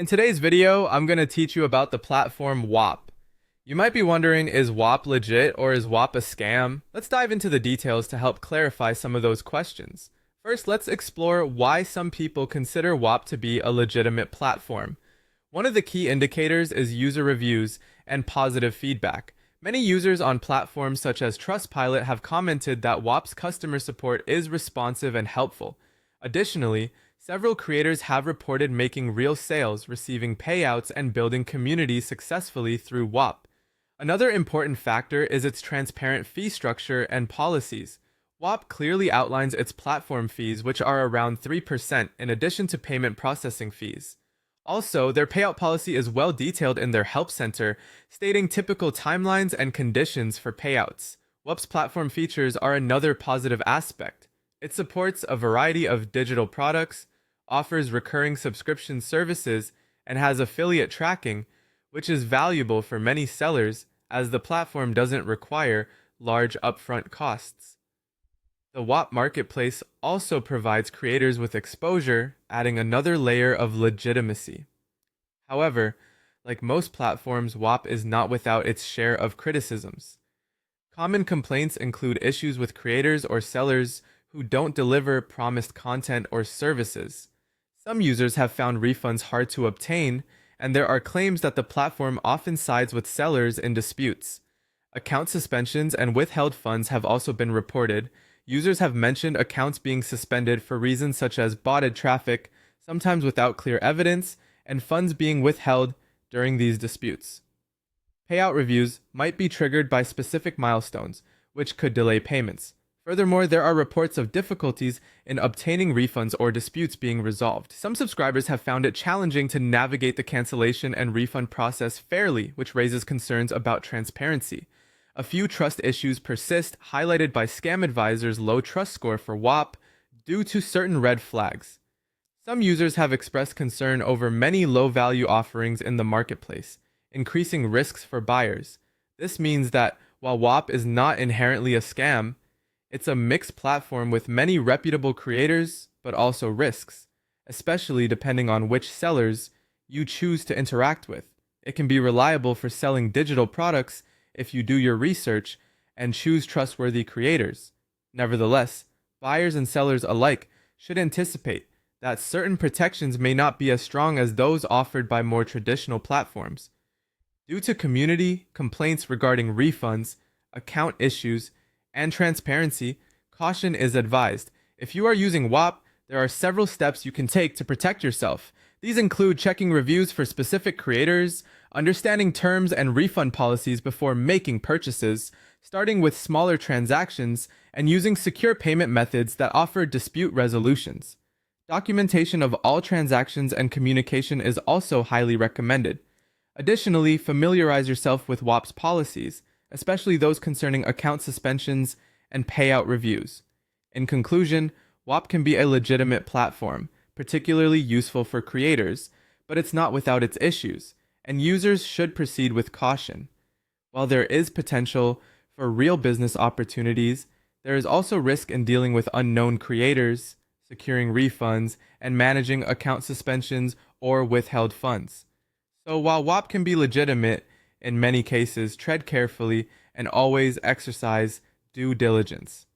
In today's video, I'm going to teach you about the platform Whop. You might be wondering, is Whop legit or is Whop a scam? Let's dive into the details to help clarify some of those questions. First, let's explore why some people consider Whop to be a legitimate platform. One of the key indicators is user reviews and positive feedback. Many users on platforms such as Trustpilot have commented that Whop's customer support is responsive and helpful. Additionally, several creators have reported making real sales, receiving payouts, and building communities successfully through Whop. Another important factor is its transparent fee structure and policies. Whop clearly outlines its platform fees, which are around 3%, in addition to payment processing fees. Also, their payout policy is well detailed in their help center, stating typical timelines and conditions for payouts. Whop's platform features are another positive aspect. It supports a variety of digital products, offers recurring subscription services, and has affiliate tracking, which is valuable for many sellers as the platform doesn't require large upfront costs. The Whop marketplace also provides creators with exposure, adding another layer of legitimacy. However, like most platforms, Whop is not without its share of criticisms. Common complaints include issues with creators or sellers who don't deliver promised content or services. Some users have found refunds hard to obtain, and there are claims that the platform often sides with sellers in disputes. Account suspensions and withheld funds have also been reported. Users have mentioned accounts being suspended for reasons such as botted traffic, sometimes without clear evidence, and funds being withheld during these disputes. Payout reviews might be triggered by specific milestones, which could delay payments. Furthermore, there are reports of difficulties in obtaining refunds or disputes being resolved. Some subscribers have found it challenging to navigate the cancellation and refund process fairly, which raises concerns about transparency. A few trust issues persist, highlighted by Scam Advisor's low trust score for Whop due to certain red flags. Some users have expressed concern over many low-value offerings in the marketplace, increasing risks for buyers. This means that while Whop is not inherently a scam, it's a mixed platform with many reputable creators, but also risks, especially depending on which sellers you choose to interact with. It can be reliable for selling digital products if you do your research and choose trustworthy creators. Nevertheless, buyers and sellers alike should anticipate that certain protections may not be as strong as those offered by more traditional platforms. Due to community complaints regarding refunds, account issues, and transparency, caution is advised. If you are using Whop, there are several steps you can take to protect yourself. These include checking reviews for specific creators, understanding terms and refund policies before making purchases, starting with smaller transactions, and using secure payment methods that offer dispute resolutions. Documentation of all transactions and communication is also highly recommended. Additionally, familiarize yourself with Whop's policies, especially those concerning account suspensions and payout reviews. In conclusion, Whop can be a legitimate platform, particularly useful for creators, but it's not without its issues, and users should proceed with caution. While there is potential for real business opportunities, there is also risk in dealing with unknown creators, securing refunds, and managing account suspensions or withheld funds. So while Whop can be legitimate, in many cases, tread carefully and always exercise due diligence.